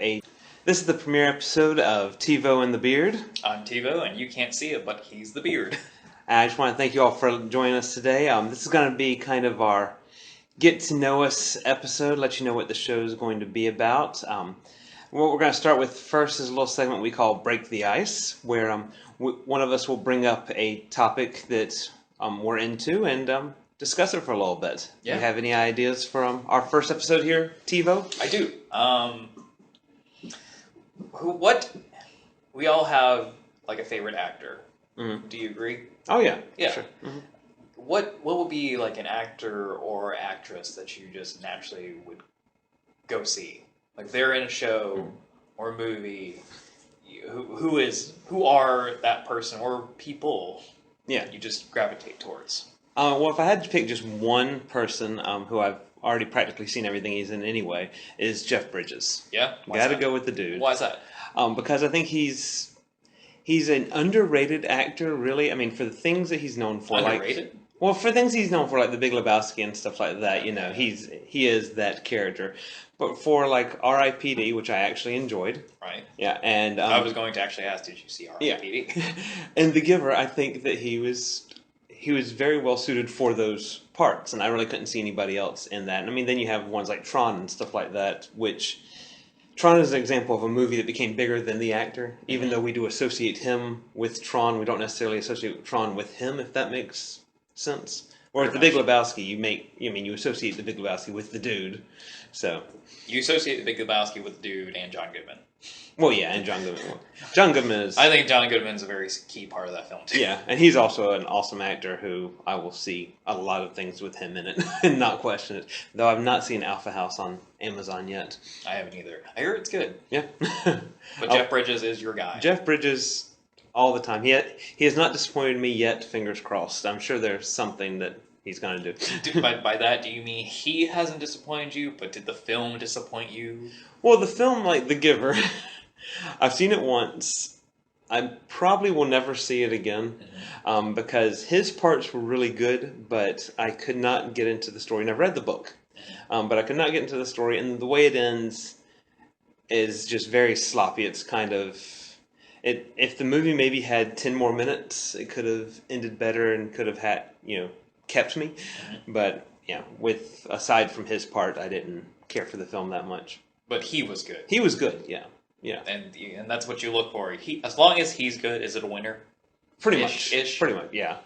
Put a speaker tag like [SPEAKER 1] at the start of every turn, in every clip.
[SPEAKER 1] A This is the premiere episode of TeeVo and The Beard.
[SPEAKER 2] I'm TeeVo, and you can't see it, but he's the beard.
[SPEAKER 1] I just want to thank you all for joining us today. This is going to be kind of our get to know us episode, let you know what the show is going to be about. What we're going to start with first is a little segment we call Break the Ice, where one of us will bring up a topic that we're into and discuss it for a little bit.
[SPEAKER 2] Yeah.
[SPEAKER 1] Do you have any ideas from our first episode here, TeeVo?
[SPEAKER 2] I do. We all have like a favorite actor.
[SPEAKER 1] Mm-hmm.
[SPEAKER 2] Do you agree?
[SPEAKER 1] Oh yeah.
[SPEAKER 2] Yeah.
[SPEAKER 1] Sure. Mm-hmm.
[SPEAKER 2] What would be like an actor or actress that you just naturally would go see? Like they're in a show or a movie. Who are that person or people?
[SPEAKER 1] Yeah.
[SPEAKER 2] You just gravitate towards.
[SPEAKER 1] Well, if I had to pick just one person who I've already practically seen everything he's in anyway, is Jeff Bridges.
[SPEAKER 2] Yeah?
[SPEAKER 1] Got to go with the dude.
[SPEAKER 2] Why is that?
[SPEAKER 1] Because I think he's an underrated actor, really. I mean, for the things that he's known for.
[SPEAKER 2] Underrated?
[SPEAKER 1] Well, for things he's known for, like The Big Lebowski and stuff like that, you know, he is that character. But for, like, R.I.P.D., which I actually enjoyed.
[SPEAKER 2] Right.
[SPEAKER 1] Yeah, and...
[SPEAKER 2] I was going to actually ask, did you see R.I.P.D.?
[SPEAKER 1] Yeah. And The Giver, I think that he was very well suited for those parts, and I really couldn't see anybody else in that. And I mean, then you have ones like Tron and stuff like that, which... Tron is an example of a movie that became bigger than the actor. Even though we do associate him with Tron, we don't necessarily associate Tron with him, if that makes sense. Or with The Big Lebowski, you associate The Big Lebowski with the dude. So
[SPEAKER 2] You associate The Big Lebowski with the dude and John Goodman.
[SPEAKER 1] well, yeah, and John Goodman. John Goodman is...
[SPEAKER 2] I think John Goodman's a very key part of that film, too.
[SPEAKER 1] Yeah, and he's also an awesome actor who I will see a lot of things with him in it and not question it. Though I've not seen Alpha House on Amazon yet.
[SPEAKER 2] I haven't either. I hear it's good.
[SPEAKER 1] Yeah.
[SPEAKER 2] But Jeff Bridges is your guy.
[SPEAKER 1] Jeff Bridges, all the time. He has not disappointed me yet, fingers crossed. I'm sure there's something that he's going to do.
[SPEAKER 2] By that, do you mean he hasn't disappointed you, but did the film disappoint you?
[SPEAKER 1] Well, the film, like The Giver, I've seen it once. I probably will never see it again because his parts were really good, but I could not get into the story. And I've read the book, but I could not get into the story. And the way it ends is just very sloppy. It's kind of... If the movie maybe had 10 more minutes, it could have ended better and could have had, kept me. But, yeah, aside from his part, I didn't care for the film that much.
[SPEAKER 2] But he was good.
[SPEAKER 1] He was good, yeah. Yeah.
[SPEAKER 2] And that's what you look for. As long as he's good, is it a winner?
[SPEAKER 1] Pretty much. Pretty much, yeah.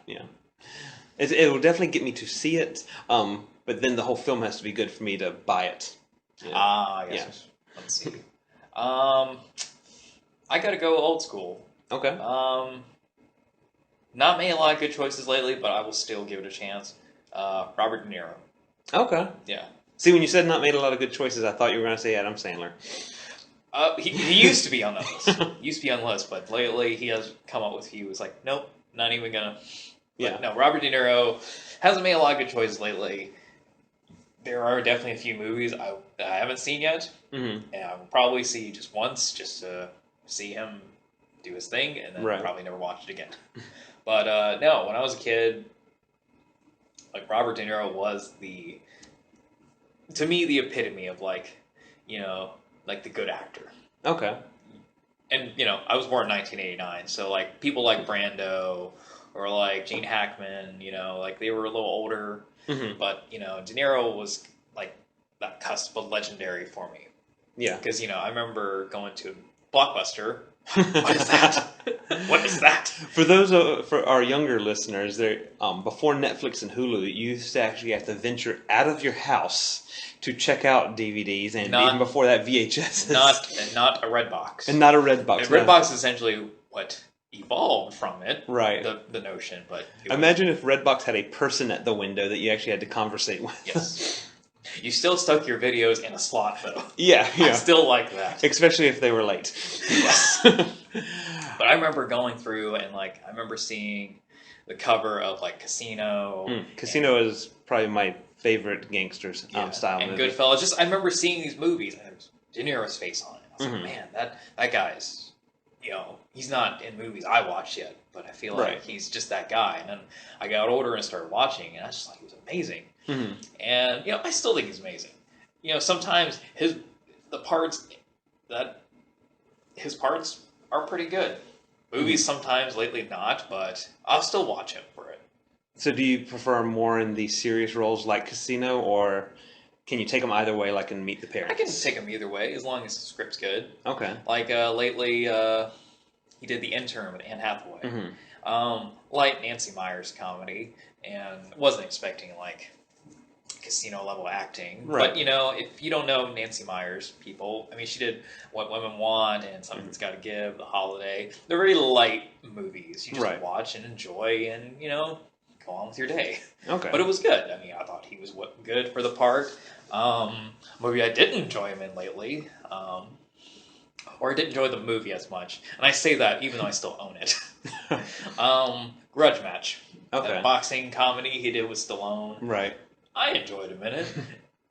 [SPEAKER 1] It will definitely get me to see it, but then the whole film has to be good for me to buy it.
[SPEAKER 2] Yes. Yeah. Let's see. I gotta go old school.
[SPEAKER 1] Okay.
[SPEAKER 2] Not made a lot of good choices lately, but I will still give it a chance. Robert De Niro.
[SPEAKER 1] Okay.
[SPEAKER 2] Yeah.
[SPEAKER 1] See, when you said not made a lot of good choices, I thought you were going to say Adam Sandler.
[SPEAKER 2] He used to be on the list. But lately he has come up with, he was like, nope, not even gonna.
[SPEAKER 1] Yeah.
[SPEAKER 2] No, Robert De Niro hasn't made a lot of good choices lately. There are definitely a few movies I haven't seen yet, and I will probably see just once, just to see him do his thing, and then probably never watch it again. But no, when I was a kid, like Robert De Niro was to me, the epitome of like the good actor. Okay. And, I was born in 1989, so, like, people like Brando or, like, Gene Hackman, like, they were a little older. But, De Niro was, like, that cusp of legendary for me. Yeah. Because, I remember going to Blockbuster. What is that? What is that?
[SPEAKER 1] For our younger listeners, before Netflix and Hulu, you used to actually have to venture out of your house to check out DVDs, and even before that, VHS.
[SPEAKER 2] Not a Redbox.
[SPEAKER 1] And not a Redbox.
[SPEAKER 2] And Redbox is essentially what evolved from it.
[SPEAKER 1] Right.
[SPEAKER 2] The notion, but...
[SPEAKER 1] Imagine if Redbox had a person at the window that you actually had to conversate with.
[SPEAKER 2] Yes. You still stuck your videos in a slot, though.
[SPEAKER 1] Yeah.
[SPEAKER 2] I still like that.
[SPEAKER 1] Especially if they were late.
[SPEAKER 2] Yes. But I remember going through and, like, I remember seeing the cover of, like, Casino.
[SPEAKER 1] Casino is probably my favorite gangsters style
[SPEAKER 2] and
[SPEAKER 1] movie.
[SPEAKER 2] And Goodfellas. I remember seeing these movies, and there's De Niro's face on it. I was like, man, that guy's, he's not in movies I watched yet, but I feel like he's just that guy. And then I got older and started watching, and I was just like, he was amazing. And, I still think he's amazing. Sometimes the parts that his parts are pretty good. Movies sometimes, lately not, but I'll still watch him for it.
[SPEAKER 1] So do you prefer more in the serious roles like Casino, or can you take them either way, like in Meet the Parents?
[SPEAKER 2] I can take him either way, as long as the script's good.
[SPEAKER 1] Okay.
[SPEAKER 2] Like, lately, he did The Intern with Anne Hathaway. Light Nancy Meyers comedy, and wasn't expecting, like, casino-level acting.
[SPEAKER 1] Right.
[SPEAKER 2] But, you know, if you don't know Nancy Meyers, people, I mean, she did What Women Want and Something's Gotta Give, The Holiday. They're very light movies. You just watch and enjoy and, you know, go on with your day.
[SPEAKER 1] Okay.
[SPEAKER 2] But it was good. I mean, I thought he was good for the part. Movie I didn't enjoy him in lately, or I didn't enjoy the movie as much. And I say that even though I still own it. Grudge Match.
[SPEAKER 1] Okay.
[SPEAKER 2] That boxing comedy he did with Stallone.
[SPEAKER 1] Right.
[SPEAKER 2] I enjoyed him in it.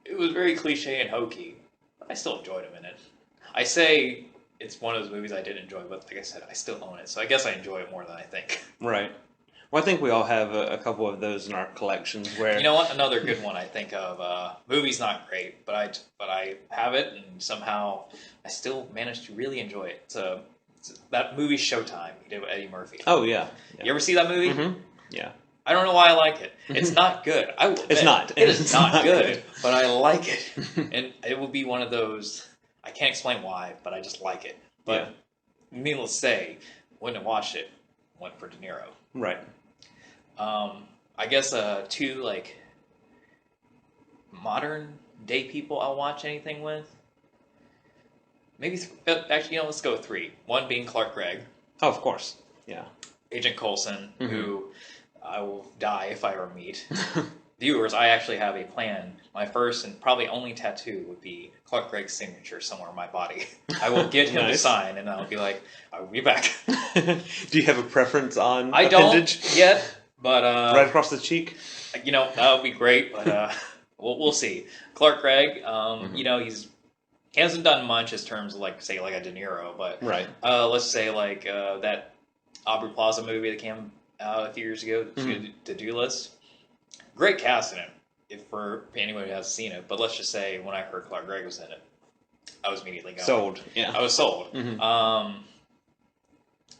[SPEAKER 2] It was very cliche and hokey, but I still enjoyed him in it. I say it's one of those movies I did enjoy, but like I said, I still own it, so I guess I enjoy it more than I think.
[SPEAKER 1] Right. Well, I think we all have a couple of those in our collections where...
[SPEAKER 2] You know what? Another good one I think of, movie's not great, but I have it, and somehow I still managed to really enjoy it. It's that movie Showtime he did with Eddie Murphy.
[SPEAKER 1] Oh, yeah.
[SPEAKER 2] You ever see that movie?
[SPEAKER 1] Mm-hmm. Yeah.
[SPEAKER 2] I don't know why I like it. It's not good. I will admit,
[SPEAKER 1] It's not.
[SPEAKER 2] It is not good, but I like it. And it will be one of those, I can't explain why, but I just like it. But needless to say, when I watched it, went for De Niro.
[SPEAKER 1] Right.
[SPEAKER 2] I guess two, like, modern day people I'll watch anything with. Maybe, actually, you know, let's go with three. One being Clark Gregg.
[SPEAKER 1] Oh, of course. Yeah.
[SPEAKER 2] Agent Coulson, who I will die if I ever meet. Viewers, I actually have a plan. My first and probably only tattoo would be Clark Gregg's signature somewhere on my body. I will get him to sign, and I'll be like, I will be back.
[SPEAKER 1] Do you have a preference on
[SPEAKER 2] I
[SPEAKER 1] appendage?
[SPEAKER 2] don't yet, but...
[SPEAKER 1] right across the cheek?
[SPEAKER 2] You know, that would be great, but we'll see. Clark Gregg, you know, he hasn't done much in terms of, like, say, like a De Niro, but let's say, like, that Aubrey Plaza movie that came out a few years ago, The Do List. Great cast in it, if for anyone who hasn't seen it. But let's just say when I heard Clark Gregg was in it, I was immediately going.
[SPEAKER 1] Sold. Yeah.
[SPEAKER 2] I was sold.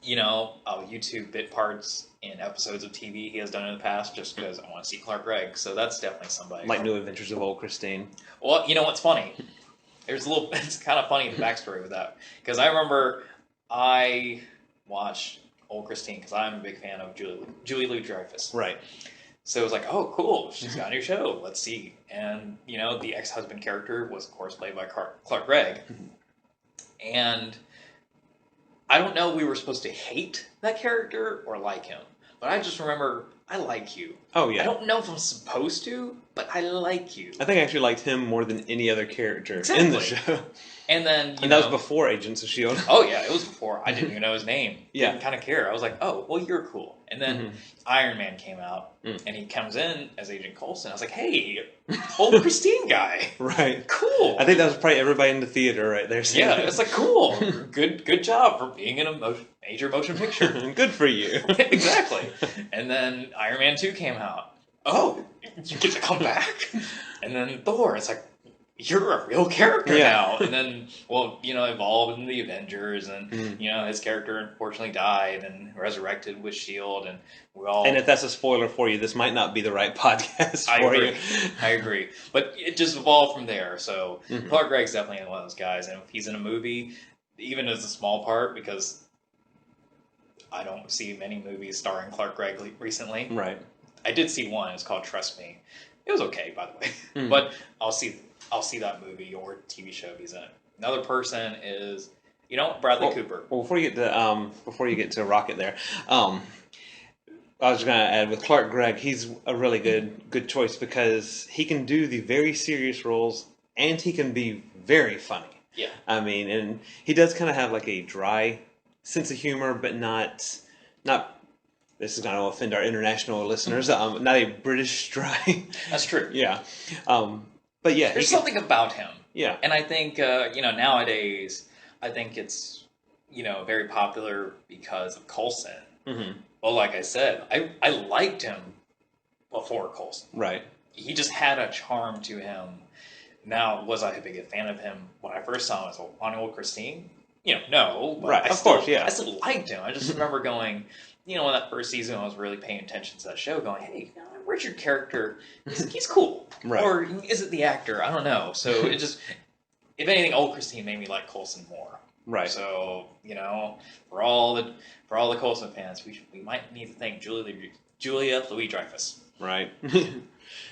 [SPEAKER 2] You know, I'll YouTube bit parts in episodes of TV he has done in the past just because I want to see Clark Gregg. So that's definitely somebody.
[SPEAKER 1] Like New Adventures of Old Christine.
[SPEAKER 2] Well, you know what's funny? It's kind of funny, the backstory with that. Because I remember I watched Old Christine because I'm a big fan of Julie Louis-Dreyfus.
[SPEAKER 1] Right.
[SPEAKER 2] So it was like, oh, cool, she's got a new show, let's see. And, you know, the ex-husband character was, of course, played by Clark Gregg. And I don't know if we were supposed to hate that character or like him. But I just remember, I like you.
[SPEAKER 1] Oh, yeah.
[SPEAKER 2] I don't know if I'm supposed to, but I like you.
[SPEAKER 1] I think I actually liked him more than any other character in the show.
[SPEAKER 2] And then,
[SPEAKER 1] that was before Agents of S.H.I.E.L.D.
[SPEAKER 2] Oh, yeah, it was before. I didn't even know his name.
[SPEAKER 1] Yeah.
[SPEAKER 2] Didn't kind of care. I was like, oh, well, you're cool. And then Iron Man came out, and he comes in as Agent Coulson. I was like, hey, old Christine guy.
[SPEAKER 1] Right.
[SPEAKER 2] Cool.
[SPEAKER 1] I think that was probably everybody in the theater right there.
[SPEAKER 2] Yeah, it's like, cool. Good job for being in a major motion picture.
[SPEAKER 1] Good for you.
[SPEAKER 2] Exactly. And then Iron Man 2 came out. Oh, you get to come back? And then Thor, it's like, you're a real character now. And then, well, you know, evolved into the Avengers, and, you know, his character unfortunately died and resurrected with S.H.I.E.L.D., and we all...
[SPEAKER 1] And if that's a spoiler for you, this might not be the right podcast for you.
[SPEAKER 2] I agree. But it just evolved from there. So Clark Gregg's definitely one of those guys, and if he's in a movie, even as a small part, because I don't see many movies starring Clark Gregg recently.
[SPEAKER 1] Right.
[SPEAKER 2] I did see one. It's called Trust Me. It was okay, by the way. But I'll see that movie or TV show if he's in it. Another person is, you know, Bradley Cooper.
[SPEAKER 1] Well, before you get to Rocket there, I was going to add with Clark Gregg, he's a really good choice because he can do the very serious roles and he can be very funny.
[SPEAKER 2] Yeah.
[SPEAKER 1] I mean, and he does kind of have like a dry sense of humor, but not. This is going to offend our international listeners. Not a British dry.
[SPEAKER 2] That's true.
[SPEAKER 1] Yeah. But yeah,
[SPEAKER 2] there's something about him.
[SPEAKER 1] Yeah.
[SPEAKER 2] And I think, you know, nowadays, I think it's, you know, very popular because of Coulson. Well, like I said, I liked him before Coulson.
[SPEAKER 1] Right.
[SPEAKER 2] He just had a charm to him Now, was I a big fan of him when I first saw him as Ronald Christine? No. But
[SPEAKER 1] Right, of course, yeah.
[SPEAKER 2] I still liked him. I just remember going, in that first season, I was really paying attention to that show, going, hey, Richard character, he's cool.
[SPEAKER 1] Right.
[SPEAKER 2] Or is it the actor? I don't know. So it just, if anything, old Christine made me like Coulson more.
[SPEAKER 1] Right.
[SPEAKER 2] So, for all the Coulson fans, we might need to thank Julia Louis-Dreyfus.
[SPEAKER 1] Right.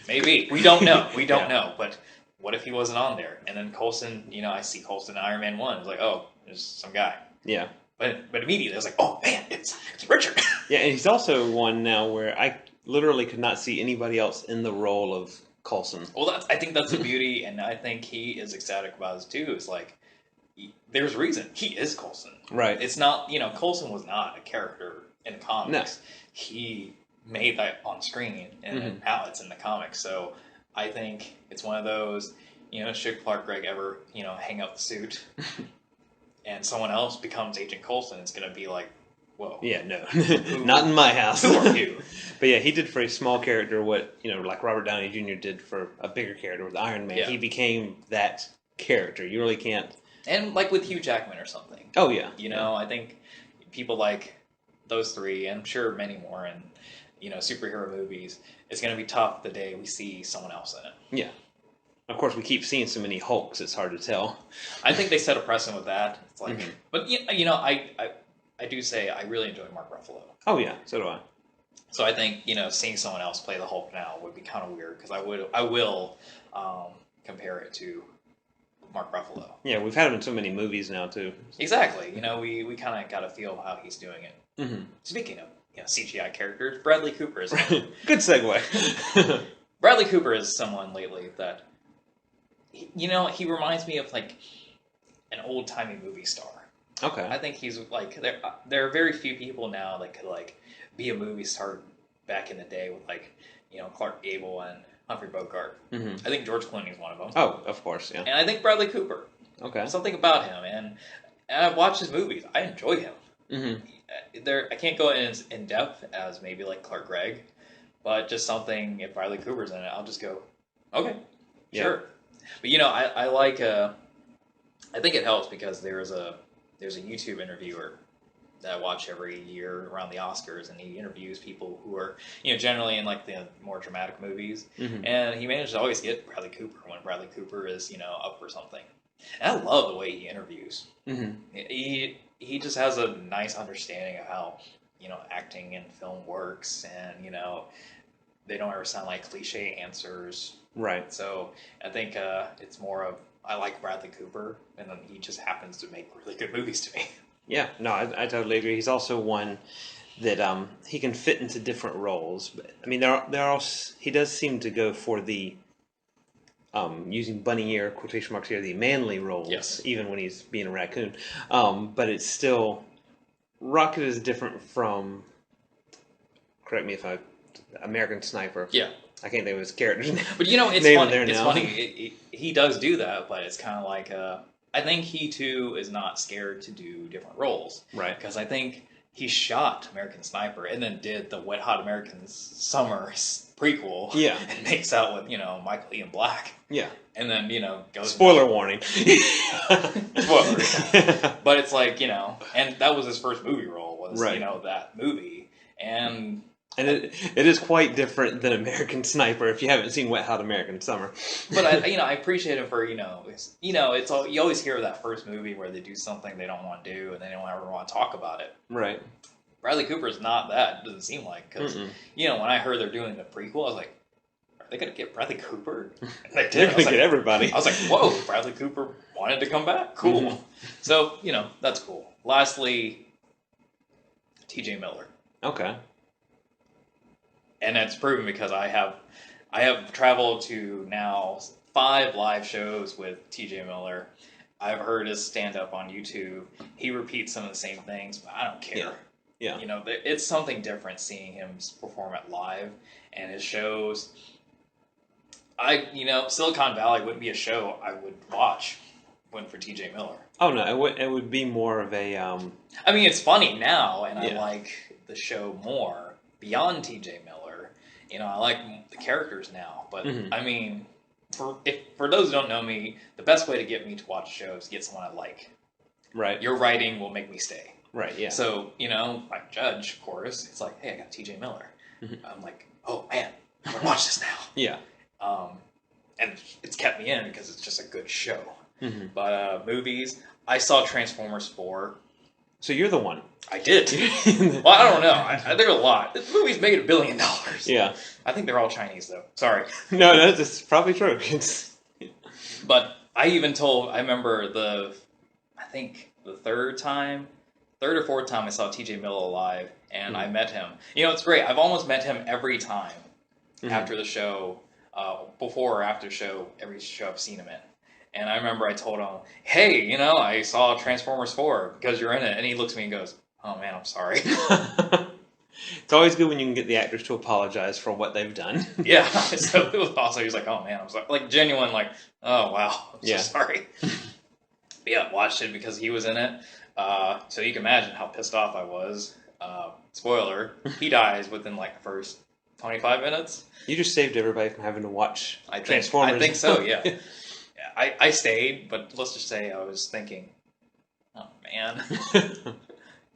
[SPEAKER 2] Maybe. We don't know. We don't know. But what if he wasn't on there? And then Coulson, I see Coulson in Iron Man 1. It's like, oh, there's some guy.
[SPEAKER 1] Yeah.
[SPEAKER 2] But immediately I was like, oh, man, it's Richard.
[SPEAKER 1] Yeah, and he's also one now where I literally could not see anybody else in the role of Coulson.
[SPEAKER 2] Well, I think that's the beauty, and I think he is ecstatic about it too. It's like, there's reason. He is Coulson.
[SPEAKER 1] Right.
[SPEAKER 2] It's not, Coulson was not a character in the comics.
[SPEAKER 1] No.
[SPEAKER 2] He made that on screen, and now it's in the comics. So I think it's one of those, should Clark Gregg ever, hang up the suit and someone else becomes Agent Coulson, it's going to be like, whoa.
[SPEAKER 1] Yeah, no. Not in my house.
[SPEAKER 2] Who are you?
[SPEAKER 1] But yeah, he did for a small character what, like Robert Downey Jr. did for a bigger character with Iron Man. Yeah. He became that character. You really can't.
[SPEAKER 2] And like with Hugh Jackman or something.
[SPEAKER 1] Oh, yeah.
[SPEAKER 2] I think people like those three, and I'm sure many more in, superhero movies, it's going to be tough the day we see someone else in it.
[SPEAKER 1] Yeah. Of course, we keep seeing so many Hulks, it's hard to tell.
[SPEAKER 2] I think they set a precedent with that. It's like, but I do say I really enjoy Mark Ruffalo.
[SPEAKER 1] Oh yeah, so do I.
[SPEAKER 2] So I think seeing someone else play the Hulk now would be kind of weird because I will compare it to Mark Ruffalo.
[SPEAKER 1] Yeah, we've had him in so many movies now too.
[SPEAKER 2] Exactly. We kind of got a feel of how he's doing it. Mm-hmm. Speaking of CGI characters, Bradley Cooper is
[SPEAKER 1] good segue.
[SPEAKER 2] Bradley Cooper is someone lately that he reminds me of like an old timey movie star.
[SPEAKER 1] Okay.
[SPEAKER 2] I think he's like there are very few people now that could like be a movie star back in the day with like Clark Gable and Humphrey Bogart. Mm-hmm. I think George Clooney is one of them.
[SPEAKER 1] Oh, of course, yeah.
[SPEAKER 2] And I think Bradley Cooper.
[SPEAKER 1] Okay.
[SPEAKER 2] Something about him, and I've watched his movies. I enjoy him. Mm-hmm. I can't go in depth as maybe like Clark Gregg, but just something. If Bradley Cooper's in it, I'll just go, okay, sure. But I like. I think it helps because there's a YouTube interviewer that I watch every year around the Oscars, and he interviews people who are generally in like the more dramatic movies, and he managed to always get Bradley Cooper when Bradley Cooper is up for something. And I love the way he interviews. Mm-hmm. He just has a nice understanding of how acting in film works, and they don't ever sound like cliche answers.
[SPEAKER 1] Right.
[SPEAKER 2] So I think it's more of I like Bradley Cooper, and then he just happens to make really good movies to me.
[SPEAKER 1] Yeah, no, I totally agree. He's also one that he can fit into different roles. But I mean, he does seem to go for the using bunny ear quotation marks here, the manly roles.
[SPEAKER 2] Yes.
[SPEAKER 1] Even when he's being a raccoon. But it's still Rocket is different from. Correct me if American Sniper.
[SPEAKER 2] Yeah.
[SPEAKER 1] I can't think of his character's name.
[SPEAKER 2] But it's funny. It's funny. He does do that, but it's kind of like I think he too is not scared to do different roles.
[SPEAKER 1] Right.
[SPEAKER 2] Because I think he shot American Sniper and then did the Wet Hot American Summer prequel.
[SPEAKER 1] Yeah.
[SPEAKER 2] And makes out with Michael Ian Black.
[SPEAKER 1] Yeah.
[SPEAKER 2] And then goes.
[SPEAKER 1] Spoiler warning.
[SPEAKER 2] Spoiler. But it's like and that was his first movie role was
[SPEAKER 1] right.
[SPEAKER 2] That movie
[SPEAKER 1] And it is quite different than American Sniper if you haven't seen Wet Hot American Summer.
[SPEAKER 2] But I appreciate him for it's all you always hear that first movie where they do something they don't want to do and they don't ever want to talk about it.
[SPEAKER 1] Right.
[SPEAKER 2] Bradley Cooper's not that. It doesn't seem like because when I heard they're doing the prequel, I was like, are they gonna get Bradley Cooper? And they did.
[SPEAKER 1] They're gonna get everybody.
[SPEAKER 2] I was like, whoa, Bradley Cooper wanted to come back. Cool. Mm-hmm. So that's cool. Lastly, T.J. Miller.
[SPEAKER 1] Okay.
[SPEAKER 2] And that's proven because I have traveled to now 5 live shows with TJ Miller. I've heard his stand-up on YouTube. He repeats some of the same things, but I don't care.
[SPEAKER 1] Yeah.
[SPEAKER 2] It's something different seeing him perform it live and his shows. Silicon Valley wouldn't be a show I would watch went for TJ Miller.
[SPEAKER 1] Oh no, it would be more of a.
[SPEAKER 2] I mean, it's funny now, and I like the show more beyond TJ Miller. I like the characters now, but I mean, for those who don't know me, the best way to get me to watch shows is get someone I like.
[SPEAKER 1] Right.
[SPEAKER 2] Your writing will make me stay.
[SPEAKER 1] Right, yeah.
[SPEAKER 2] So, like Judge, of course, it's like, hey, I got T.J. Miller. Mm-hmm. I'm like, oh, man, I'm going to watch this now.
[SPEAKER 1] Yeah.
[SPEAKER 2] And it's kept me in because it's just a good show.
[SPEAKER 1] Mm-hmm.
[SPEAKER 2] But movies, I saw Transformers 4.
[SPEAKER 1] So you're the one.
[SPEAKER 2] I did. Well, I don't know. There are a lot. This movie's made $1 billion.
[SPEAKER 1] Yeah.
[SPEAKER 2] I think they're all Chinese, though. Sorry.
[SPEAKER 1] No, that's probably true.
[SPEAKER 2] But I remember the third or fourth time I saw T.J. Miller live, and I met him. It's great. I've almost met him every time after the show, before or after the show, every show I've seen him in. And I remember I told him, hey, I saw Transformers 4 because you're in it. And he looks at me and goes, oh, man, I'm sorry.
[SPEAKER 1] It's always good when you can get the actors to apologize for what they've done.
[SPEAKER 2] Yeah. So it was awesome. He was like, oh, man, I'm sorry. Like, genuine, like, oh, wow, I'm so sorry. But yeah, watched it because he was in it. So you can imagine how pissed off I was. Spoiler, he dies within, like, the first 25 minutes.
[SPEAKER 1] You just saved everybody from having to watch Transformers.
[SPEAKER 2] I think so, yeah. I stayed, but let's just say I was thinking, oh, man.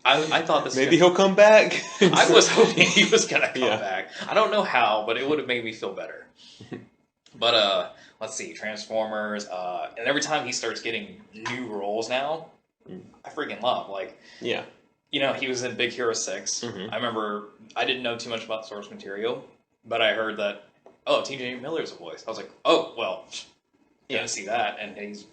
[SPEAKER 2] I thought this
[SPEAKER 1] maybe he'll come back.
[SPEAKER 2] I was hoping he was going to come back. I don't know how, but it would have made me feel better. But let's see, Transformers, and every time he starts getting new roles now, I freaking love. Like, he was in Big Hero 6. Mm-hmm. I remember I didn't know too much about the source material, but I heard that, T.J. Miller's a voice. I was like, oh, well, to see that, and he's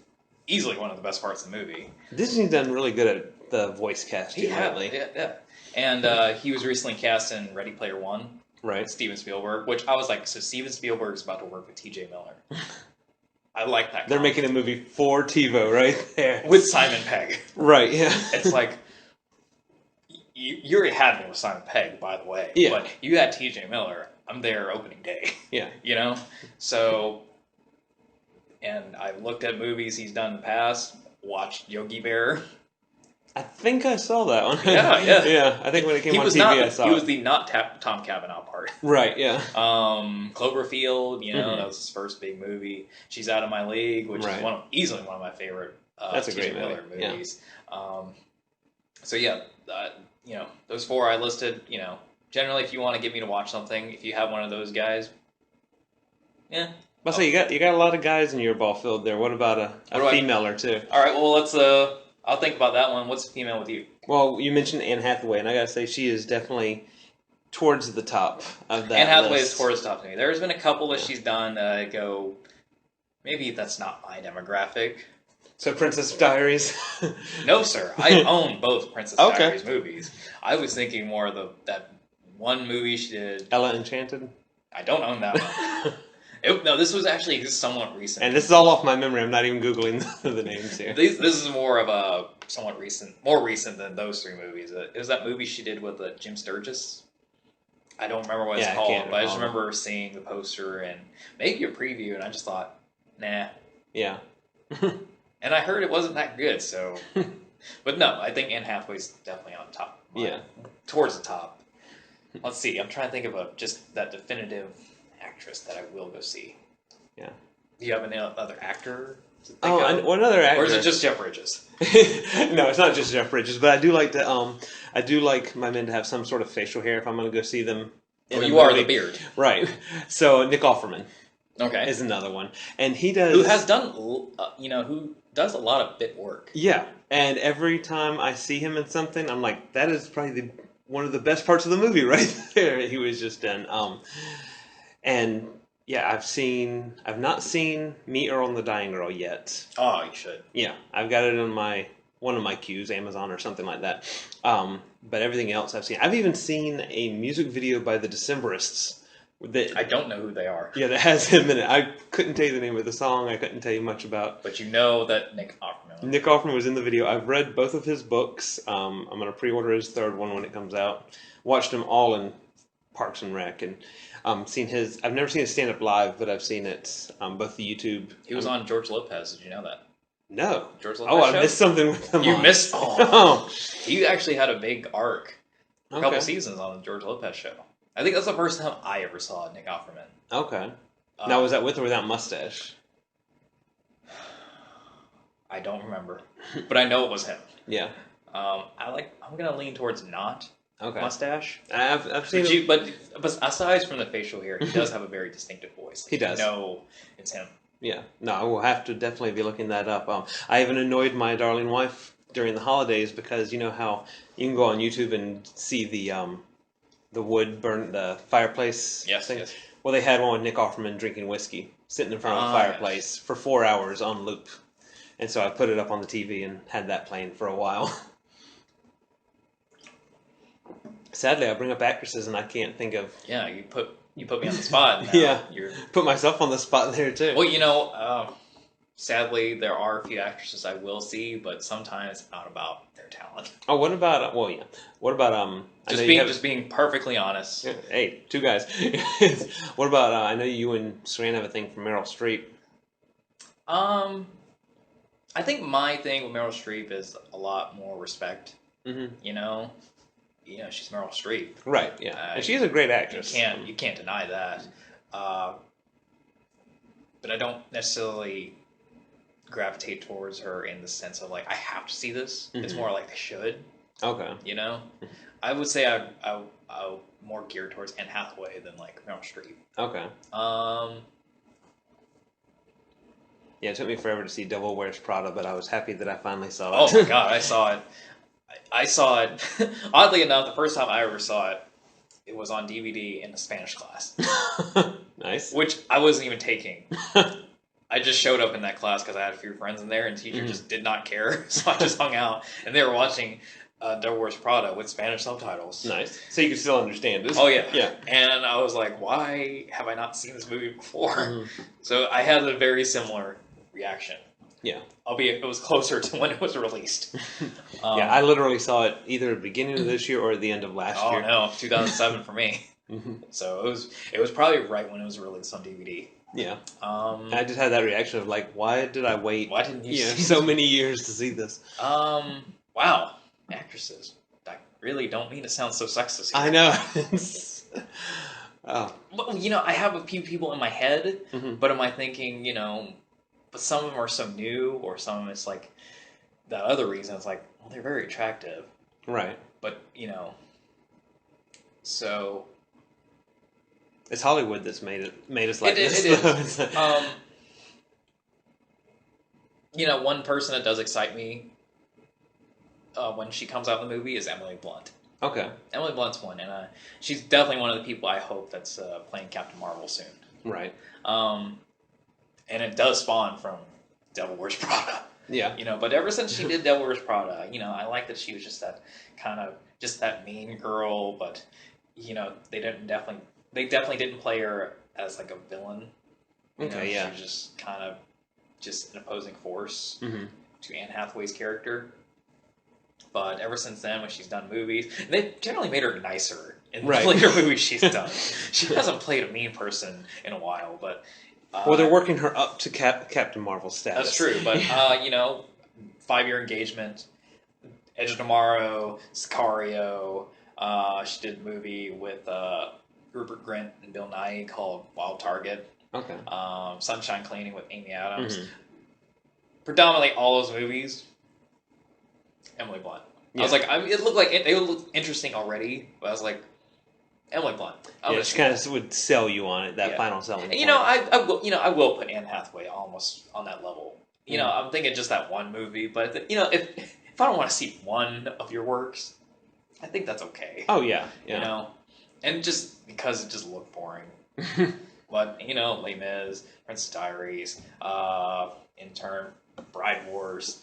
[SPEAKER 2] easily one of the best parts of the movie.
[SPEAKER 1] Disney's done really good at the voice casting lately.
[SPEAKER 2] Yeah. And he was recently cast in Ready Player One.
[SPEAKER 1] Right.
[SPEAKER 2] Steven Spielberg, which I was like, so Steven Spielberg's about to work with T.J. Miller. I like that.
[SPEAKER 1] They're making a movie for TiVo right there.
[SPEAKER 2] With Simon Pegg.
[SPEAKER 1] Right, yeah.
[SPEAKER 2] It's like, you already had me with Simon Pegg, by the way.
[SPEAKER 1] Yeah.
[SPEAKER 2] But you had T.J. Miller. I'm there opening day.
[SPEAKER 1] Yeah.
[SPEAKER 2] So, and I looked at movies he's done in the past, watched Yogi Bear.
[SPEAKER 1] I think I saw that one.
[SPEAKER 2] Yeah.
[SPEAKER 1] Yeah, I think when it came on TV, I saw it.
[SPEAKER 2] He was the not Tom Cavanaugh part.
[SPEAKER 1] Right, yeah.
[SPEAKER 2] Cloverfield, that was his first big movie. She's Out of My League, which is easily one of my favorite
[SPEAKER 1] That's a great
[SPEAKER 2] Miller movies. Yeah. Those four I listed, generally if you want to get me to watch something, if you have one of those guys,
[SPEAKER 1] So you got a lot of guys in your ball field there. What about a female or two?
[SPEAKER 2] All right, well, let's I'll think about that one. What's the female with you?
[SPEAKER 1] Well, you mentioned Anne Hathaway, and I gotta say she is definitely towards the top of that.
[SPEAKER 2] Anne Hathaway
[SPEAKER 1] list.
[SPEAKER 2] is towards the top to me. There's been a couple that she's done that I go, maybe that's not my demographic.
[SPEAKER 1] So Princess Diaries?
[SPEAKER 2] No, sir. I own both Princess Diaries movies. I was thinking more of that one movie she did.
[SPEAKER 1] Ella Enchanted?
[SPEAKER 2] I don't own that one. No, this was actually somewhat recent.
[SPEAKER 1] And this is all off my memory. I'm not even Googling the names here.
[SPEAKER 2] This is more of a somewhat more recent than those three movies. It was that movie she did with Jim Sturgis. I don't remember what it's called, but I just remember seeing the poster and maybe a preview, and I just thought, nah.
[SPEAKER 1] Yeah.
[SPEAKER 2] And I heard it wasn't that good, so... But no, I think Anne Hathaway's definitely on top. Towards the top. Let's see, I'm trying to think of just that definitive actress that I will go see. Yeah. Do you have another actor to think of?
[SPEAKER 1] Another actor.
[SPEAKER 2] Or is it just Jeff Bridges?
[SPEAKER 1] No, it's not just Jeff Bridges, but I do like to. I do like my men to have some sort of facial hair if I'm going to go see them.
[SPEAKER 2] You are the beard,
[SPEAKER 1] right? So Nick Offerman, is another one, and he does.
[SPEAKER 2] Who has done, who does a lot of bit work.
[SPEAKER 1] Yeah, and every time I see him in something, I'm like, that is probably one of the best parts of the movie right there. He was just in. And yeah, I've not seen Meet Earl and the Dying Girl yet.
[SPEAKER 2] Oh, you should.
[SPEAKER 1] Yeah, I've got it on one of my queues, Amazon or something like that. But everything else I've seen. I've even seen a music video by the Decemberists.
[SPEAKER 2] I don't know who they are.
[SPEAKER 1] Yeah, that has him in it. I couldn't tell you the name of the song. I couldn't tell you much about.
[SPEAKER 2] But you know that Nick Offerman.
[SPEAKER 1] Nick Offerman was in the video. I've read both of his books. I'm going to pre-order his third one when it comes out. Watched them all in Parks and Rec, and seen his. I've never seen his stand-up live, but I've seen it both the YouTube.
[SPEAKER 2] He was on George Lopez. Did you know that?
[SPEAKER 1] No.
[SPEAKER 2] George Lopez.
[SPEAKER 1] I missed something with him.
[SPEAKER 2] You missed. Oh. He actually had a big arc. A couple seasons on the George Lopez show. I think that's the first time I ever saw Nick Offerman.
[SPEAKER 1] Okay. Now, was that with or without mustache?
[SPEAKER 2] I don't remember, but I know it was him.
[SPEAKER 1] Yeah.
[SPEAKER 2] I'm gonna lean towards not mustache.
[SPEAKER 1] I've seen him.
[SPEAKER 2] But aside from the facial hair, he does have a very distinctive voice.
[SPEAKER 1] He does.
[SPEAKER 2] No, it's him.
[SPEAKER 1] Yeah. No, I will have to definitely be looking that up. I even annoyed my darling wife during the holidays because you know how you can go on YouTube and see the wood burn the fireplace.
[SPEAKER 2] Yes.
[SPEAKER 1] thing.
[SPEAKER 2] Yes.
[SPEAKER 1] Well, they had one with Nick Offerman drinking whiskey, sitting in front of the fireplace for 4 hours on loop. And so I put it up on the TV and had that playing for a while. Sadly, I bring up actresses and I can't think of...
[SPEAKER 2] Yeah, you put me on the spot. Now.
[SPEAKER 1] Yeah,
[SPEAKER 2] You're...
[SPEAKER 1] put myself on the spot there too.
[SPEAKER 2] Well, sadly, there are a few actresses I will see, but sometimes it's not about their talent.
[SPEAKER 1] Oh, what about... Well, yeah. What about...
[SPEAKER 2] Just being perfectly honest.
[SPEAKER 1] Hey, two guys. What about... I know you and Saran have a thing for Meryl Streep.
[SPEAKER 2] I think my thing with Meryl Streep is a lot more respect.
[SPEAKER 1] Mm-hmm.
[SPEAKER 2] You know, she's Meryl Streep.
[SPEAKER 1] Right. Yeah, and she's a great actress.
[SPEAKER 2] You can't deny that. But I don't necessarily gravitate towards her in the sense of like I have to see this. Mm-hmm. It's more like I should.
[SPEAKER 1] Okay.
[SPEAKER 2] You know, I would say I more geared towards Anne Hathaway than like Meryl Streep.
[SPEAKER 1] Okay. Yeah, it took me forever to see Devil Wears Prada, but I was happy that I finally saw it.
[SPEAKER 2] Oh my god, I saw it. I saw it. Oddly enough, the first time I ever saw it, it was on DVD in a Spanish class.
[SPEAKER 1] Nice.
[SPEAKER 2] Which I wasn't even taking. I just showed up in that class because I had a few friends in there, and the teacher just did not care. So I just hung out, and they were watching Devil Wears Prada with Spanish subtitles.
[SPEAKER 1] Nice. So you could still understand it.
[SPEAKER 2] Oh, yeah.
[SPEAKER 1] Yeah.
[SPEAKER 2] And I was like, why have I not seen this movie before? Mm-hmm. So I had a very similar reaction.
[SPEAKER 1] Yeah.
[SPEAKER 2] Albeit it was closer to when it was released.
[SPEAKER 1] Yeah, I literally saw it either at the beginning of this year or at the end of last year.
[SPEAKER 2] Oh, no. 2007 for me. Mm-hmm. So it was probably right when it was released on DVD.
[SPEAKER 1] Yeah. I just had that reaction of like, why did I wait so many years to see this?
[SPEAKER 2] Wow. Actresses. I really don't mean to sound so sexist here.
[SPEAKER 1] I know. Oh.
[SPEAKER 2] Well, I have a few people in my head, but am I thinking, but some of them are so new, or some of them it's like that other reason. It's like, well, they're very attractive.
[SPEAKER 1] Right.
[SPEAKER 2] But, so...
[SPEAKER 1] It's Hollywood that's made us like this.
[SPEAKER 2] It is. One person that does excite me when she comes out in the movie is Emily Blunt.
[SPEAKER 1] Okay.
[SPEAKER 2] Emily Blunt's one, and she's definitely one of the people I hope that's playing Captain Marvel soon.
[SPEAKER 1] Right.
[SPEAKER 2] And it does spawn from Devil Wears Prada.
[SPEAKER 1] Yeah.
[SPEAKER 2] But ever since she did Devil Wears Prada, I like that she was just that kind of, just that mean girl, but, they definitely didn't play her as like a villain.
[SPEAKER 1] Okay, yeah.
[SPEAKER 2] She was just kind of just an opposing force to Anne Hathaway's character. But ever since then, when she's done movies, they generally made her nicer in the later movies she's done. She hasn't played a mean person in a while, but...
[SPEAKER 1] well, they're working her up to Captain Marvel status.
[SPEAKER 2] That's true, but, 5-year engagement, Edge of Tomorrow, Sicario, she did a movie with Rupert Grint and Bill Nighy called Wild Target.
[SPEAKER 1] Okay.
[SPEAKER 2] Sunshine Cleaning with Amy Adams. Mm-hmm. Predominantly all those movies, Emily Blunt. Yeah. I was like, it looked like they looked interesting already, but I was like, Emily Blunt.
[SPEAKER 1] She kind of would sell you on it, that final selling point.
[SPEAKER 2] I will put Anne Hathaway almost on that level. I'm thinking just that one movie, but if I don't want to see one of your works, I think that's okay.
[SPEAKER 1] Oh yeah.
[SPEAKER 2] And just because it just looked boring. But, Les Mis, Princess Diaries, Intern, Bride Wars,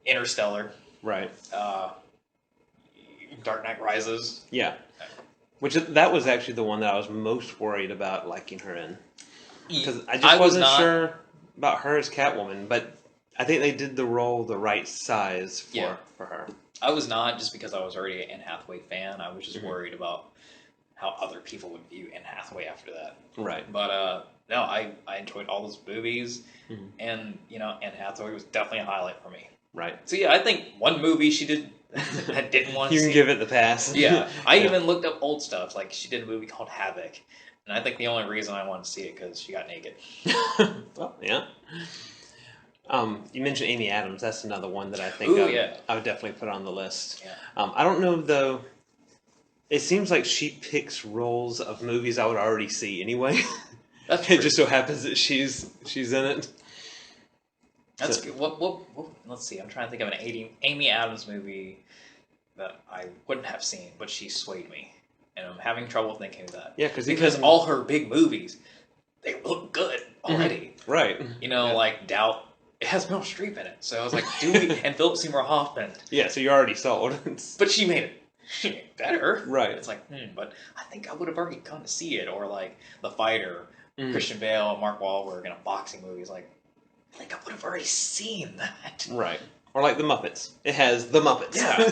[SPEAKER 2] Interstellar.
[SPEAKER 1] Right.
[SPEAKER 2] Dark Knight Rises.
[SPEAKER 1] Yeah. That was actually the one that I was most worried about liking her in. Because I just wasn't sure about her as Catwoman, but I think they did the role the right size for her.
[SPEAKER 2] I was not, just because I was already an Anne Hathaway fan. I was just worried about how other people would view Anne Hathaway after that.
[SPEAKER 1] Right.
[SPEAKER 2] But no, I enjoyed all those movies, and Anne Hathaway was definitely a highlight for me.
[SPEAKER 1] Right.
[SPEAKER 2] So yeah, I think one movie she did I didn't want to see.
[SPEAKER 1] You can give it the pass.
[SPEAKER 2] Yeah. I even looked up old stuff. Like, she did a movie called Havoc. And I think the only reason I wanted to see it because she got naked.
[SPEAKER 1] Well, yeah. You mentioned Amy Adams. That's another one that I think I would definitely put on the list.
[SPEAKER 2] Yeah.
[SPEAKER 1] I don't know, though. It seems like she picks roles of movies I would already see anyway.
[SPEAKER 2] That's true.
[SPEAKER 1] It just so happens that she's in it.
[SPEAKER 2] That's good. What, let's see. I'm trying to think of an Amy Adams movie that I wouldn't have seen, but she swayed me. And I'm having trouble thinking of that.
[SPEAKER 1] Yeah,
[SPEAKER 2] because all her big movies, they look good already.
[SPEAKER 1] Mm-hmm. Right.
[SPEAKER 2] You know, like Doubt. It has Meryl Streep in it. So I was like, do we? And Philip Seymour Hoffman.
[SPEAKER 1] Yeah, so you're already sold.
[SPEAKER 2] But she made it better.
[SPEAKER 1] Right.
[SPEAKER 2] It's like, but I think I would have already come to see it. Or like The Fighter, Christian Bale, and Mark Wahlberg in a boxing movie. It's like, I think I would have already seen that.
[SPEAKER 1] Right. Or like The Muppets. It has The Muppets.
[SPEAKER 2] Yeah.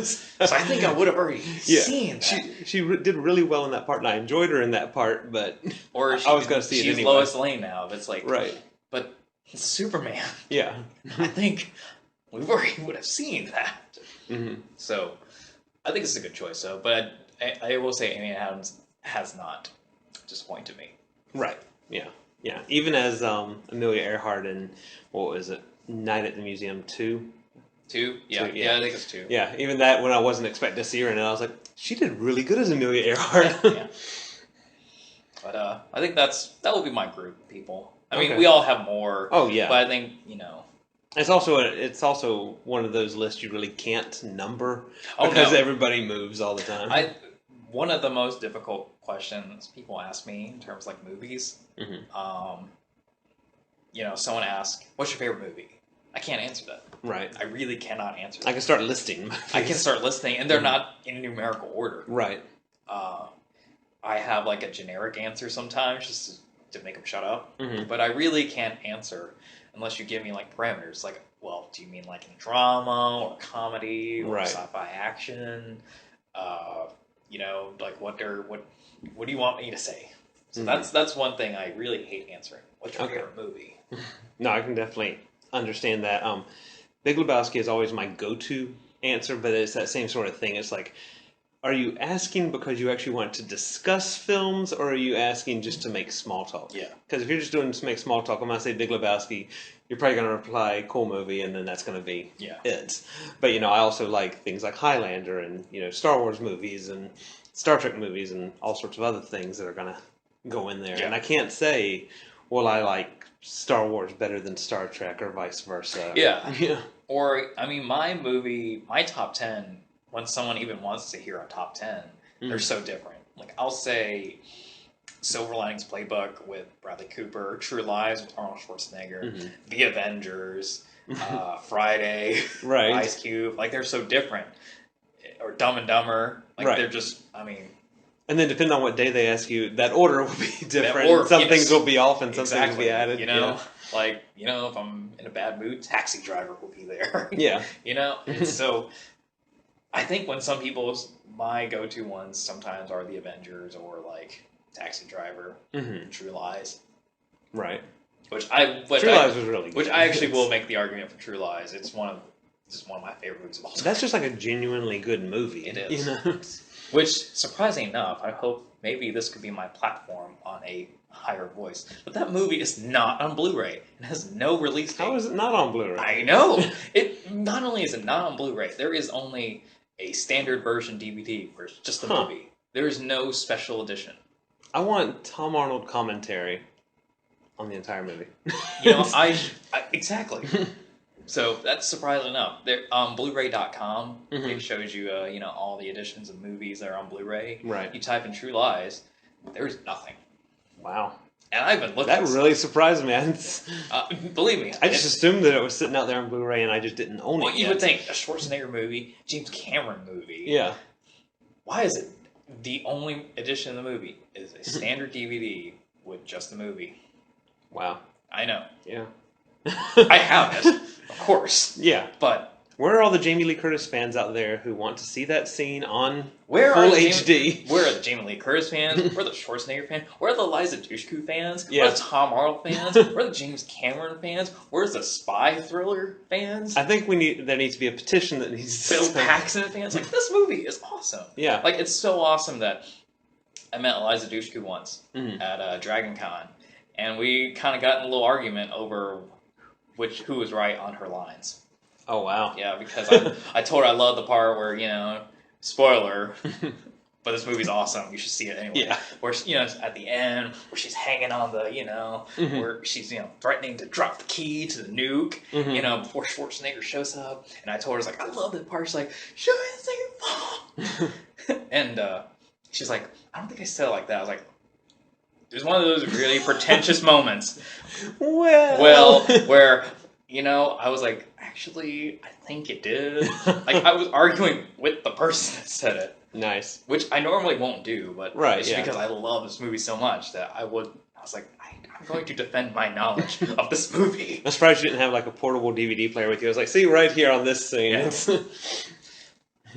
[SPEAKER 2] So I think I would have already seen that.
[SPEAKER 1] She did really well in that part, and I enjoyed her in that part, but
[SPEAKER 2] or
[SPEAKER 1] I was going to see it anyway.
[SPEAKER 2] She's Lois Lane now. It's like,
[SPEAKER 1] right.
[SPEAKER 2] But it's Superman.
[SPEAKER 1] Yeah.
[SPEAKER 2] I think we already would have seen that.
[SPEAKER 1] Mm-hmm.
[SPEAKER 2] So I think it's a good choice, though. But I will say Amy Adams has not disappointed me.
[SPEAKER 1] Right. Yeah. Yeah. Even as Amelia Earhart in, what was it, Night at the Museum 2?
[SPEAKER 2] 2? Yeah. Yeah, I think it's 2.
[SPEAKER 1] Yeah, even that when I wasn't expecting to see her in it, I was like, she did really good as Amelia Earhart.
[SPEAKER 2] Yeah. But I think that will be my group of people. I mean, we all have more.
[SPEAKER 1] Oh, yeah.
[SPEAKER 2] But I think,
[SPEAKER 1] It's also one of those lists you really can't number because everybody moves all the time.
[SPEAKER 2] One of the most difficult questions people ask me in terms of like movies, someone asks, "What's your favorite movie?" I can't answer that.
[SPEAKER 1] Right.
[SPEAKER 2] I really cannot answer that.
[SPEAKER 1] I can start listing.
[SPEAKER 2] I can start listing, and they're not in numerical order.
[SPEAKER 1] Right.
[SPEAKER 2] I have like a generic answer sometimes just to make them shut up,
[SPEAKER 1] Mm-hmm.
[SPEAKER 2] but I really can't answer unless you give me like parameters. Like, well, do you mean like in drama or comedy or sci-fi action? Like what do you want me to say? So that's one thing I really hate answering. What's your favorite movie?
[SPEAKER 1] No, I can definitely understand that. Big Lebowski is always my go-to answer, but it's that same sort of thing. It's like, are you asking because you actually want to discuss films, or are you asking just to make small talk?
[SPEAKER 2] Yeah.
[SPEAKER 1] Because if you're just doing to make small talk, I'm going to say Big Lebowski, you're probably going to reply cool movie, and then that's going to be it. But, I also like things like Highlander and, Star Wars movies and Star Trek movies and all sorts of other things that are going to go in there. Yeah. And I can't say, well, I like Star Wars better than Star Trek or vice versa.
[SPEAKER 2] Yeah. Or, my top 10, when someone even wants to hear a top 10, they're so different. Like, I'll say Silver Linings Playbook with Bradley Cooper, True Lies with Arnold Schwarzenegger, The Avengers, Friday, Ice Cube. Like, they're so different. Or Dumb and Dumber. Like, they're just,
[SPEAKER 1] And then depending on what day they ask you, that order will be different. Some things will be off and some things will be added.
[SPEAKER 2] Like, if I'm in a bad mood, Taxi Driver will be there.
[SPEAKER 1] Yeah.
[SPEAKER 2] And so I think when some people's, my go-to ones sometimes are The Avengers or like Taxi Driver, True Lies.
[SPEAKER 1] Right.
[SPEAKER 2] True Lies
[SPEAKER 1] was really good.
[SPEAKER 2] Which I actually will make the argument for True Lies. It's one of my favorite movies of all time.
[SPEAKER 1] That's just like a genuinely good movie.
[SPEAKER 2] It is. Which, surprisingly enough, I hope maybe this could be my platform on a higher voice. But that movie is not on Blu-ray. It has no release date.
[SPEAKER 1] How is it not on Blu-ray?
[SPEAKER 2] I know! Not only is it not on Blu-ray, there is only a standard version DVD for just the movie. There is no special edition.
[SPEAKER 1] I want Tom Arnold commentary on the entire movie.
[SPEAKER 2] Exactly. So that's surprising enough. There, Blu-ray.com, it shows you, all the editions of movies that are on Blu-ray.
[SPEAKER 1] Right.
[SPEAKER 2] You type in True Lies, there's nothing.
[SPEAKER 1] Wow.
[SPEAKER 2] And I've been looking.
[SPEAKER 1] That really surprised me.
[SPEAKER 2] Believe me.
[SPEAKER 1] I just assumed that it was sitting out there on Blu-ray and I just didn't own it yet.
[SPEAKER 2] You would think a Schwarzenegger movie, James Cameron movie.
[SPEAKER 1] Yeah.
[SPEAKER 2] Why is it the only edition of the movie is a standard DVD with just the movie?
[SPEAKER 1] Wow.
[SPEAKER 2] I know.
[SPEAKER 1] Yeah.
[SPEAKER 2] I have it, of course.
[SPEAKER 1] Yeah.
[SPEAKER 2] But
[SPEAKER 1] where are all the Jamie Lee Curtis fans out there who want to see that scene on full HD?
[SPEAKER 2] Where are the Jamie Lee Curtis fans? Where are the Schwarzenegger fans? Where are the Liza Dushku fans?
[SPEAKER 1] Yeah.
[SPEAKER 2] Where are the Tom Arnold fans? Where are the James Cameron fans? Where's the spy thriller fans?
[SPEAKER 1] I think there needs to be a petition that needs
[SPEAKER 2] Bill Paxton fans. Like, this movie is awesome.
[SPEAKER 1] Yeah.
[SPEAKER 2] Like, it's so awesome that I met Eliza Dushku once
[SPEAKER 1] Mm-hmm.
[SPEAKER 2] at Dragon Con, and we kind of got in a little argument over who was right on her lines.
[SPEAKER 1] Oh, wow.
[SPEAKER 2] Yeah, because I told her I love the part where, spoiler, but this movie's awesome. You should see it anyway.
[SPEAKER 1] Yeah.
[SPEAKER 2] Where, at the end, where she's hanging on the,
[SPEAKER 1] Mm-hmm.
[SPEAKER 2] where she's, threatening to drop the key to the nuke,
[SPEAKER 1] Mm-hmm.
[SPEAKER 2] before Schwarzenegger shows up. And I told her, I love that part. She's like, Schwarzenegger! And she's like, I don't think I said it like that. I was like, there's one of those really pretentious moments.
[SPEAKER 1] Well,
[SPEAKER 2] where, I was like, actually, I think it did. I was arguing with the person that said it.
[SPEAKER 1] Nice.
[SPEAKER 2] Which I normally won't do, but
[SPEAKER 1] Right,
[SPEAKER 2] it's because I love this movie so much that I was like, I'm going to defend my knowledge of this movie.
[SPEAKER 1] I'm surprised you didn't have like a portable DVD player with you. I was like, see right here on this scene.
[SPEAKER 2] Yeah.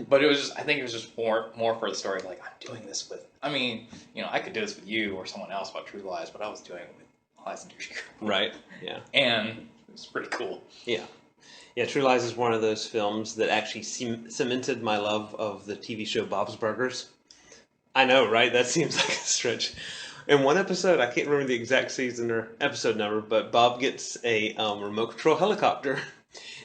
[SPEAKER 2] But it was just, I think it was just more for the story of I'm doing this with, I could do this with you or someone else about True Lies, but I was doing it with Eliza Dushku.
[SPEAKER 1] Right, yeah.
[SPEAKER 2] And it was pretty cool.
[SPEAKER 1] Yeah. Yeah, True Lies is one of those films that actually cemented my love of the TV show Bob's Burgers. I know, right? That seems like a stretch. In one episode, I can't remember the exact season or episode number, but Bob gets a remote control helicopter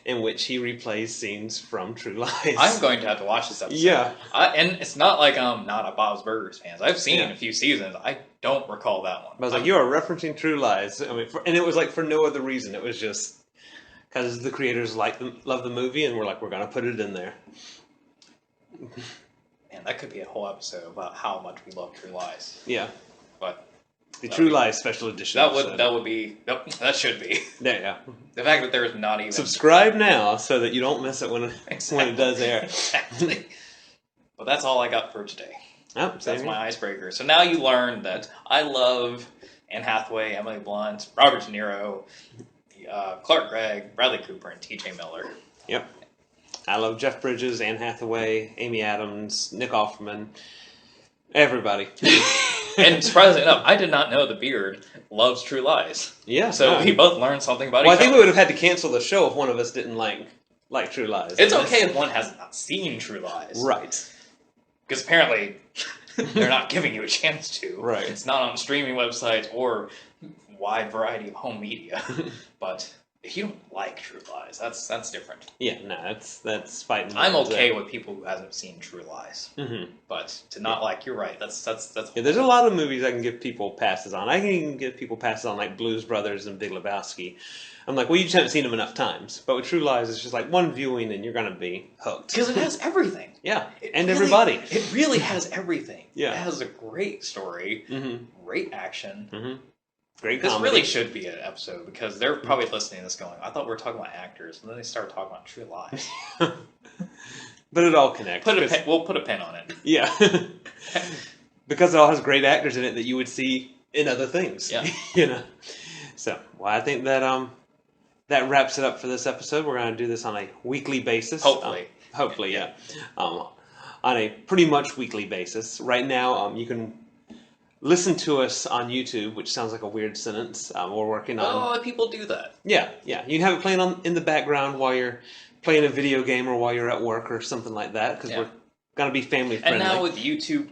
[SPEAKER 1] in which he replays scenes from True Lies.
[SPEAKER 2] I'm going to have to watch this episode.
[SPEAKER 1] Yeah.
[SPEAKER 2] And it's not like I'm not a Bob's Burgers fan. I've seen a few seasons. I don't recall that one.
[SPEAKER 1] I was like, you are referencing True Lies. And it was for no other reason. It was just because the creators love the movie, and we're like, we're going to put it in there.
[SPEAKER 2] Man, that could be a whole episode about how much we love True Lies.
[SPEAKER 1] Yeah.
[SPEAKER 2] But
[SPEAKER 1] the True Lies special edition.
[SPEAKER 2] That should be.
[SPEAKER 1] Yeah.
[SPEAKER 2] The fact that there's not even
[SPEAKER 1] subscribe now so that you don't miss it when it does air.
[SPEAKER 2] Exactly. But that's all I got for today.
[SPEAKER 1] Oh,
[SPEAKER 2] that's my icebreaker. So now you learned that I love Anne Hathaway, Emily Blunt, Robert De Niro, Clark Gregg, Bradley Cooper, and T.J. Miller.
[SPEAKER 1] Yep. I love Jeff Bridges, Anne Hathaway, Amy Adams, Nick Offerman, everybody.
[SPEAKER 2] And surprisingly enough, I did not know The Beard loves True Lies.
[SPEAKER 1] Yeah.
[SPEAKER 2] So we both learned something about each other.
[SPEAKER 1] I think we would have had to cancel the show if one of us didn't like True Lies.
[SPEAKER 2] It's okay if one has not seen True Lies.
[SPEAKER 1] Right.
[SPEAKER 2] Because apparently they're not giving you a chance to.
[SPEAKER 1] Right.
[SPEAKER 2] It's not on streaming websites or wide variety of home media. But if you don't like True Lies, that's different.
[SPEAKER 1] Yeah, no, that's fighting.
[SPEAKER 2] I'm okay with people who hasn't seen True Lies,
[SPEAKER 1] but
[SPEAKER 2] to not like, you're right. That's.
[SPEAKER 1] Yeah, there's a lot of movies I can give people passes on. I can even give people passes on like Blues Brothers and Big Lebowski. I'm like, well, you just haven't seen them enough times. But with True Lies, it's just like one viewing and you're gonna be hooked
[SPEAKER 2] because it has everything.
[SPEAKER 1] Yeah, everybody.
[SPEAKER 2] It really has everything.
[SPEAKER 1] Yeah,
[SPEAKER 2] it has a great story, great action.
[SPEAKER 1] Great
[SPEAKER 2] this
[SPEAKER 1] comedy.
[SPEAKER 2] Really should be an episode because they're probably listening to this going, I thought we were talking about actors, and then they started talking about True Lies.
[SPEAKER 1] But it all connects.
[SPEAKER 2] We'll put a pin on it.
[SPEAKER 1] Yeah. Because it all has great actors in it that you would see in other things.
[SPEAKER 2] Yeah.
[SPEAKER 1] So, well, I think that that wraps it up for this episode. We're going to do this on a weekly basis.
[SPEAKER 2] Hopefully.
[SPEAKER 1] Yeah. On a pretty much weekly basis. Right now, you can listen to us on YouTube, which sounds like a weird sentence. We're working on...
[SPEAKER 2] Oh, people do that.
[SPEAKER 1] Yeah. You can have it playing in the background while you're playing a video game or while you're at work or something like that, because we're going to be family friendly.
[SPEAKER 2] And now with YouTube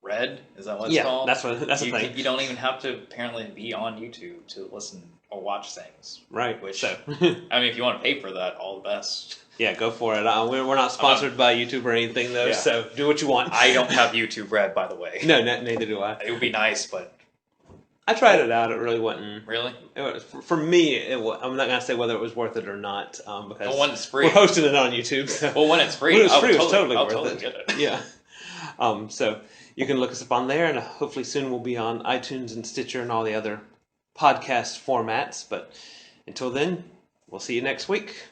[SPEAKER 2] Red, is that what it's called?
[SPEAKER 1] That's the thing.
[SPEAKER 2] You don't even have to apparently be on YouTube to listen or watch things.
[SPEAKER 1] Right.
[SPEAKER 2] Which, if you want to pay for that, all the best.
[SPEAKER 1] Yeah, go for it. We're not sponsored by YouTube or anything, though, so do what you want.
[SPEAKER 2] I don't have YouTube Red, by the way.
[SPEAKER 1] No, neither do I.
[SPEAKER 2] It would be nice, but...
[SPEAKER 1] I tried it out. It really wasn't...
[SPEAKER 2] Really?
[SPEAKER 1] For me, I'm not going to say whether it was worth it or not, because
[SPEAKER 2] when it's free.
[SPEAKER 1] We're hosting it on YouTube. So.
[SPEAKER 2] Well, when it's free,
[SPEAKER 1] it was totally worth it.
[SPEAKER 2] Get it.
[SPEAKER 1] Yeah. So you can look us up on there, and hopefully soon we'll be on iTunes and Stitcher and all the other podcast formats. But until then, we'll see you next week.